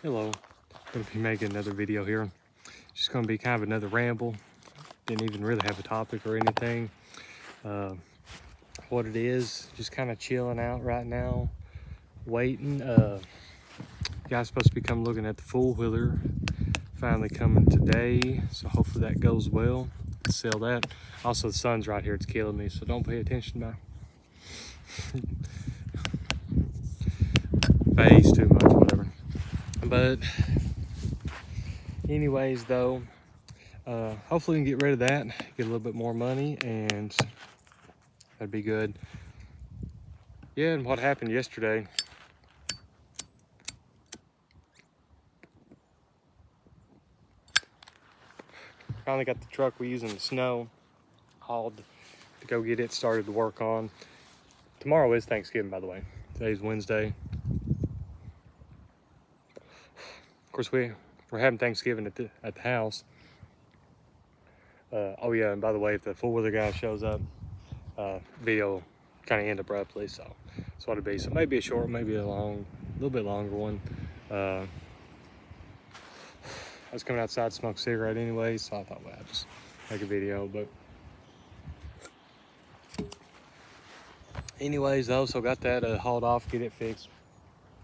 Hello, gonna be making another video here. Just gonna be kind of another ramble. Didn't even really have a topic or anything. What it is, just kind of chilling out right now, waiting. Guys supposed to be coming looking at the four-wheeler, finally coming today. So hopefully that goes well. Sell that. Also, the sun's right here; it's killing me. So don't pay attention to my face too much, whatever. But anyways, though. Hopefully we can get rid of that, get a little bit more money, and that'd be good. Yeah, and what happened yesterday, finally got the truck we use in the snow hauled to go get it started to work on. Tomorrow is Thanksgiving, by the way. Today's Wednesday. Of course, we're having Thanksgiving at the house. Oh yeah, and by the way, if the four-wheeler guy shows up, video kind of end abruptly, so that's what it'd be. So maybe a short, maybe a little bit longer one. I was coming outside to smoke a cigarette anyway, so I thought, well, I'd just make a video. But anyways, though, so got that hauled off, get it fixed.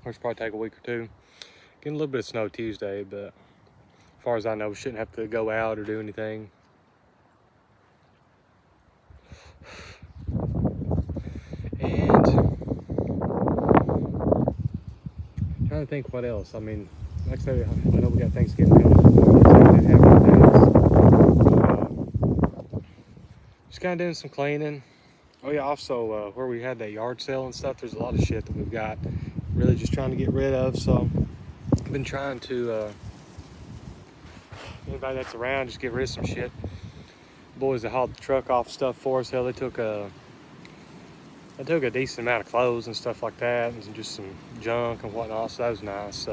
Which probably take a week or two. Getting a little bit of snow Tuesday, but as far as I know, we shouldn't have to go out or do anything. And trying to think what else. I mean, like I said, I know we got Thanksgiving coming up. Just kind of doing some cleaning. Oh yeah, also where we had that yard sale and stuff, there's a lot of shit that we've got really just trying to get rid of. So I've been trying to, anybody that's around, just get rid of some shit. Boys that hauled the truck off stuff for us, hell, they took a decent amount of clothes and stuff like that, and just some junk and whatnot, so that was nice.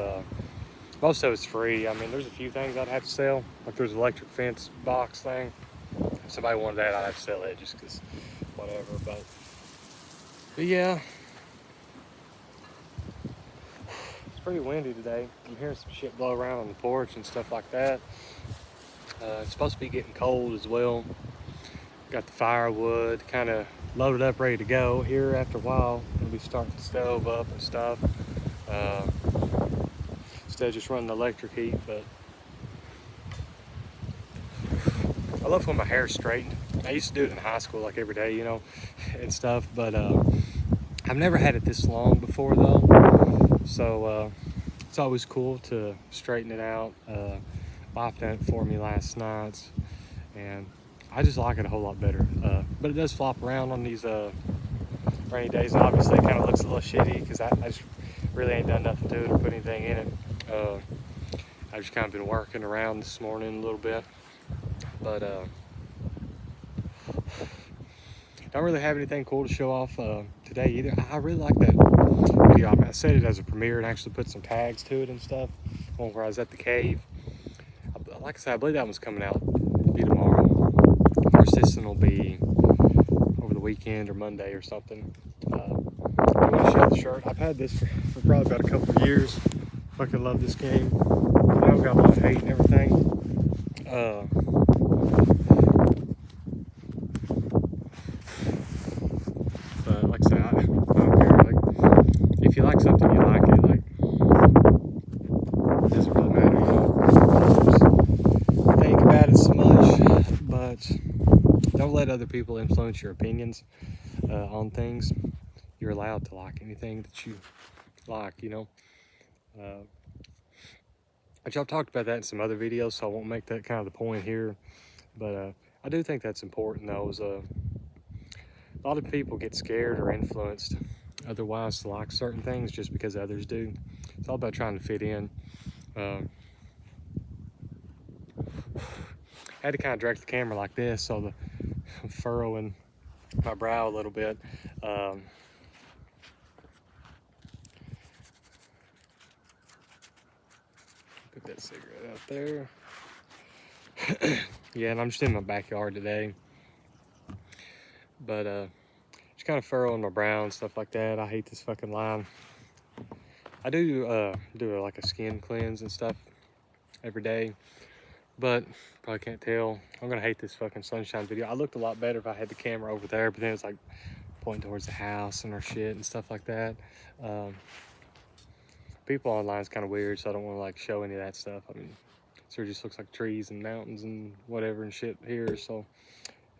Most of it's free. I mean, there's a few things I'd have to sell, like there's an electric fence box thing. If somebody wanted that, I'd have to sell it just because whatever. But yeah, it's pretty windy today. I'm hearing some shit blow around on the porch and stuff like that. It's supposed to be getting cold as well. Got the firewood kind of loaded up, ready to go. Here after a while, we'll be starting the stove up and stuff. Instead of just running the electric heat. But I love when my hair's straightened. I used to do it in high school, like every day, you know, and stuff. But I've never had it this long before, though. So it's always cool to straighten it out. Wife done it for me last night, and I just like it a whole lot better. But it does flop around on these rainy days, and obviously it kind of looks a little shitty because I just really ain't done nothing to it or put anything in it. I've just kind of been working around this morning a little bit, but don't really have anything cool to show off today either. I really like that video. I set it as a premiere and actually put some tags to it and stuff. One where I was at the cave. Like I said, I believe that one's coming out be tomorrow. Of course, this one will be over the weekend or Monday or something. I want to show the shirt. I've had this for probably about a couple of years. Fucking love this game. I know I've got a lot of hate and everything. But like I said, I don't care. Like, if you like something, you like it. Like, it doesn't really matter, you know. Think about it so much, but don't let other people influence your opinions on things. You're allowed to like anything that you like, you know. But y'all talked about that in some other videos, so I won't make that kind of the point here. But I do think that's important, though. Is a lot of people get scared or influenced otherwise to like certain things just because others do. It's all about trying to fit in. I had to kind of direct the camera like this, so the furrowing my brow a little bit. Put that cigarette out there. Yeah, and I'm just in my backyard today. But just kind of furrowing my brow and stuff like that. I hate this fucking line. I do like a skin cleanse and stuff every day, but probably can't tell. I'm gonna hate this fucking sunshine video. I looked a lot better if I had the camera over there, but then it's like pointing towards the house and our shit and stuff like that. People online is kind of weird, so I don't want to like show any of that stuff. I mean, so it just looks like trees and mountains and whatever and shit here, so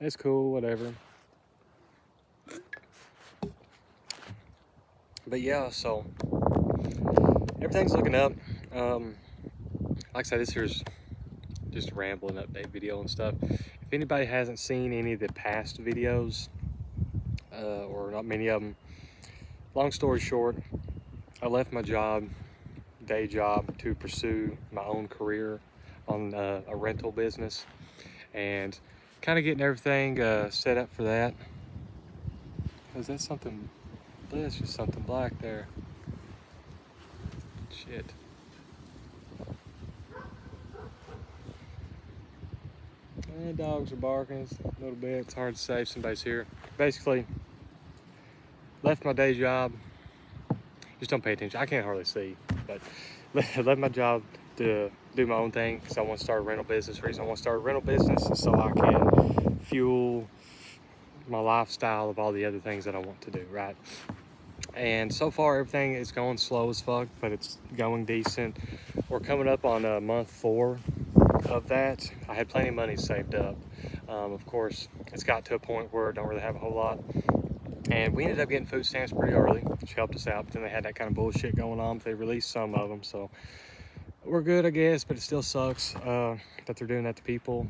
it's cool, whatever. But yeah, so everything's looking up. Like I said, this here's just a rambling update video and stuff. If anybody hasn't seen any of the past videos, or not many of them, long story short, I left my day job, to pursue my own career on a rental business, and kind of getting everything set up for that. Is that something? That's just something black there. Shit. Dogs are barking a little bit. It's hard to say if somebody's here. Basically, left my day job. Just don't pay attention. I can't hardly see, but left my job to do my own thing because I want to start a rental business. The reason I want to start a rental business is so I can fuel my lifestyle of all the other things that I want to do, right? And so far, everything is going slow as fuck, but it's going decent. We're coming up on month 4 of that. I had plenty of money saved up. Of course, it's got to a point where I don't really have a whole lot. And we ended up getting food stamps pretty early, which helped us out. But then they had that kind of bullshit going on. But they released some of them, so we're good, I guess. But it still sucks that they're doing that to people.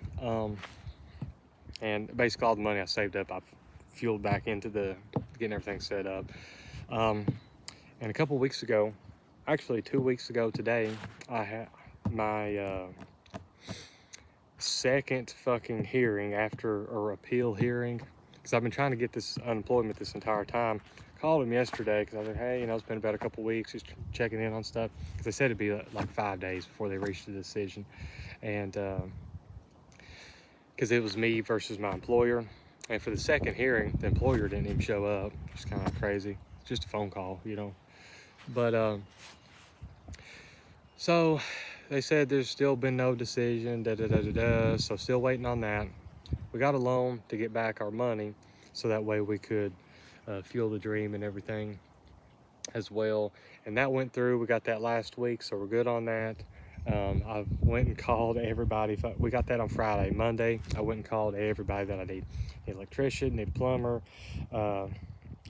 And basically all the money I saved up, I've fueled back into getting everything set up. And a couple weeks ago, actually 2 weeks ago today, I had my second fucking hearing after a appeal hearing, because I've been trying to get this unemployment this entire time. Called him yesterday because I was like, hey, it's been about a couple weeks, just checking in on stuff, because they said it'd be like 5 days before they reached a decision. And because it was me versus my employer, and for the second hearing the employer didn't even show up. It's kind of crazy. It's just a phone call, but so they said there's still been no decision, so still waiting on that. We got a loan to get back our money, so that way we could fuel the dream and everything as well. And that went through. We got that last week, so we're good on that. I went and called everybody. We got that on Friday. Monday, I went and called everybody that I need. Need an electrician, need a plumber,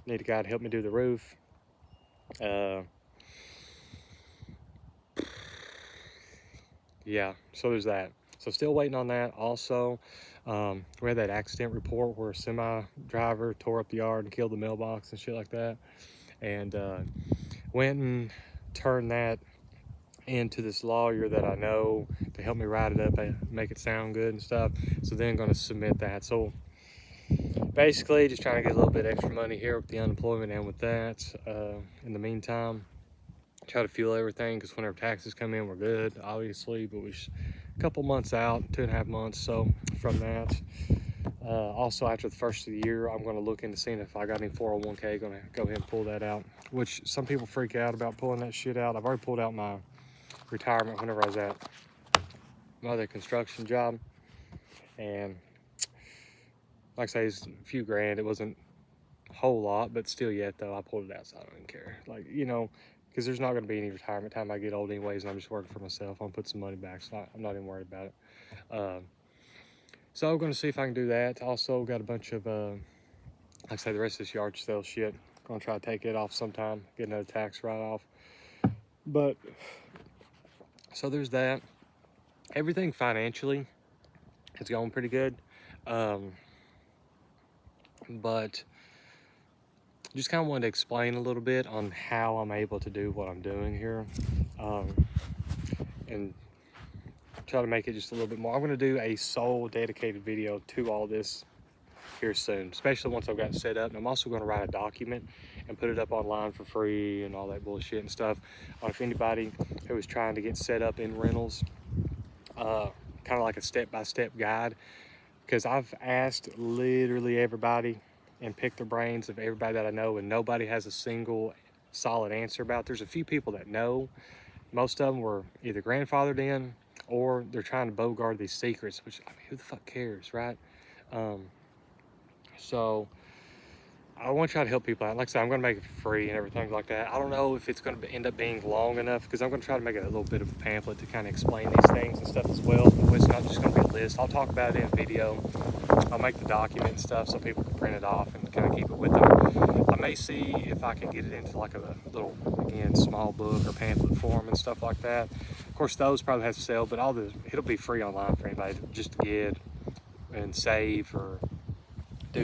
need a guy to help me do the roof. Yeah, so there's that. So still waiting on that. Also, we had that accident report where a semi driver tore up the yard and killed the mailbox and shit like that. And went and turned that into this lawyer that I know to help me write it up and make it sound good and stuff. So then I'm going to submit that. So basically just trying to get a little bit extra money here with the unemployment and with that. In the meantime, try to fuel everything, because whenever taxes come in, we're good, obviously, but we're a couple months out, 2.5 months so from that. Also, after the first of the year, I'm going to look into seeing if I got any 401k. Going to go ahead and pull that out, which some people freak out about pulling that shit out. I've already pulled out my retirement whenever I was at my other construction job, and like I say, it's a few grand. It wasn't a whole lot, but still yet though, I pulled it out, so I don't even care. Like, because there's not going to be any retirement time I get old anyways, and I'm just working for myself. I'm going to put some money back, so I'm not even worried about it. So I'm going to see if I can do that. Also got a bunch of, like I say, the rest of this yard sale shit. Going to try to take it off sometime, get another tax write-off. But, so there's that. Everything financially is going pretty good. But just kind of wanted to explain a little bit on how I'm able to do what I'm doing here. And try to make it just a little bit more. I'm going to do a sole dedicated video to all this here soon, especially once I've got it set up. And I'm also going to write a document and put it up online for free and all that bullshit and stuff. If anybody who is trying to get set up in rentals, kind of like a step-by-step guide, because I've asked literally everybody and picked their brains of everybody that I know, and nobody has a single solid answer about. There's a few people that know. Most of them were either grandfathered in or they're trying to bogart these secrets, which, I mean, who the fuck cares, right? So I want to try to help people out. Like I said, I'm going to make it free and everything like that. I don't know if it's going to end up being long enough, because I'm going to try to make it a little bit of a pamphlet to kind of explain these things and stuff as well. It's not just going to be a list. I'll talk about it in a video. I'll make the document and stuff so people can print it off and kind of keep it with them. I may see if I can get it into like a little, again, small book or pamphlet form and stuff like that. Of course, those probably have to sell, but it'll be free online for anybody just to get and save or do,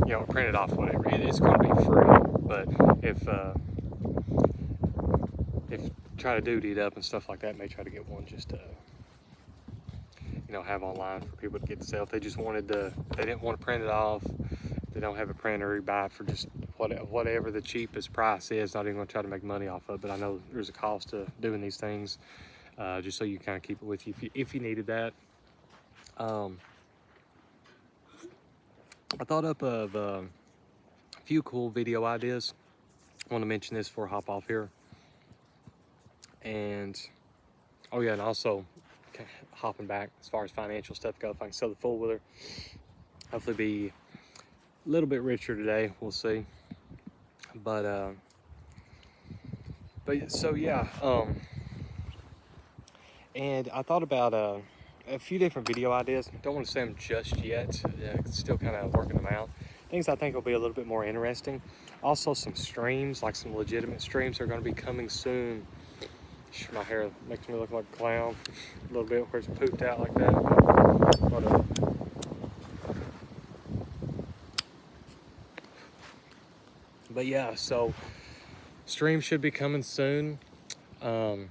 you know, print it off, whatever. It's going to be free, but if try to duty it up and stuff like that, may try to get one just to, you know, have online for people to get to sell. If they just wanted to, they didn't want to print it off, they don't have a printer, you buy it for just whatever the cheapest price is. Not even going to try to make money off of it, but I know there's a cost to doing these things, just so you kind of keep it with you if you needed that. I thought up of a few cool video ideas. I want to mention this before I hop off here. And, oh yeah, and also hopping back as far as financial stuff goes, if I can sell the four-wheeler, hopefully be a little bit richer today. We'll see. But so yeah, and I thought about a few different video ideas. Don't want to say them just yet. Still kind of working them out. Things I think will be a little bit more interesting. Also some streams, like some legitimate streams, are going to be coming soon. My hair makes me look like a clown a little bit where it's pooped out like that. But yeah, so stream should be coming soon. Getting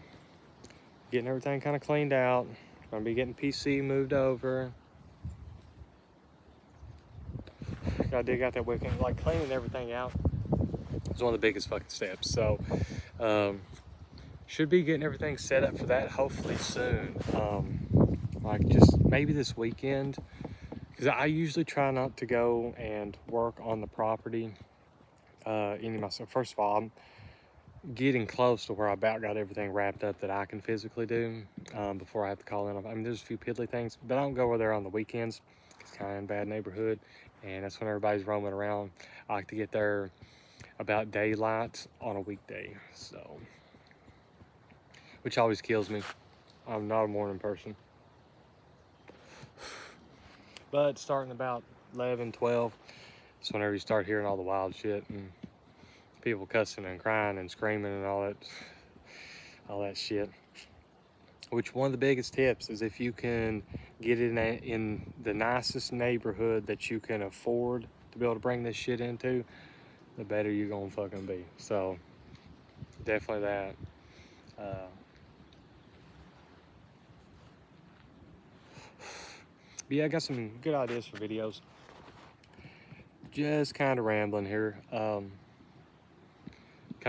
everything kind of cleaned out. Gonna be getting PC moved over. Gotta dig out that weekend. Like, cleaning everything out is one of the biggest fucking steps. So should be getting everything set up for that hopefully soon. Like just maybe this weekend, because I usually try not to go and work on the property any myself. First of all, I'm getting close to where I about got everything wrapped up that I can physically do before I have to call in. I mean, there's a few piddly things, but I don't go over there on the weekends. It's kind of in a bad neighborhood, and that's when everybody's roaming around. I like to get there about daylight on a weekday, so, which always kills me. I'm not a morning person. But starting about 11, 12, it's whenever you start hearing all the wild shit and people cussing and crying and screaming and all that shit. Which, one of the biggest tips is, if you can get it in the nicest neighborhood that you can afford to be able to bring this shit into, the better you're gonna fucking be. So definitely that. But yeah, I got some good ideas for videos. Just kind of rambling here. Kind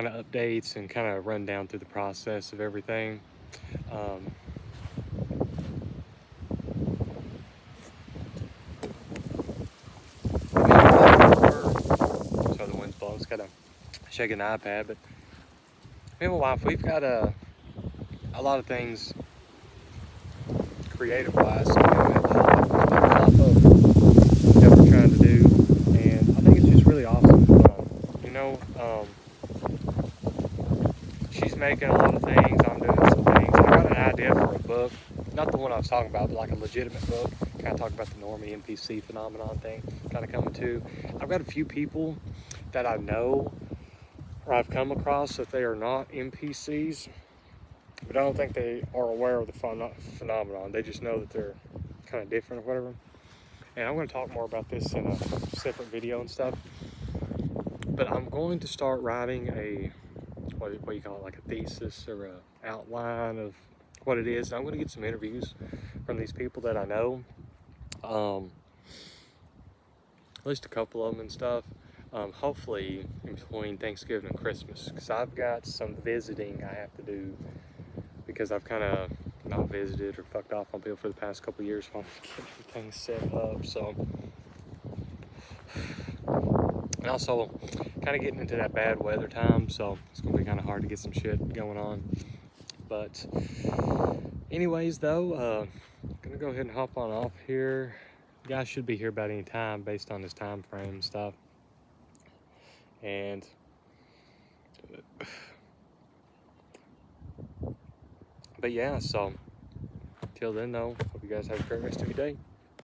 of updates and kind of run down through the process of everything. So the wind's blowing. It's got a shaking iPad, but me and my wife, we've got a lot of things creative-wise that we're trying to do, and I think it's just really awesome. You know, she's making a lot of things. I'm doing some things. I got an idea for a book, not the one I was talking about, but like a legitimate book. Kind of talk about the normie NPC phenomenon thing. Kind of coming to. I've got a few people that I know or I've come across that they are not NPCs, but I don't think they are aware of the phenomenon. They just know that they're kind of different or whatever. And I'm going to talk more about this in a separate video and stuff. But I'm going to start writing a, what do you call it, like a thesis or a outline of what it is. And I'm going to get some interviews from these people that I know. At least a couple of them and stuff. Hopefully in between Thanksgiving and Christmas, because I've got some visiting I have to do, because I've kind of not visited or fucked off on people for the past couple of years while I'm getting everything set up. So And also kind of getting into that bad weather time, so it's gonna be kind of hard to get some shit going on. But anyways though, gonna go ahead and hop on off here. You guys should be here about any time based on this time frame and stuff. And but yeah, so till then though, hope you guys have a great rest of your day.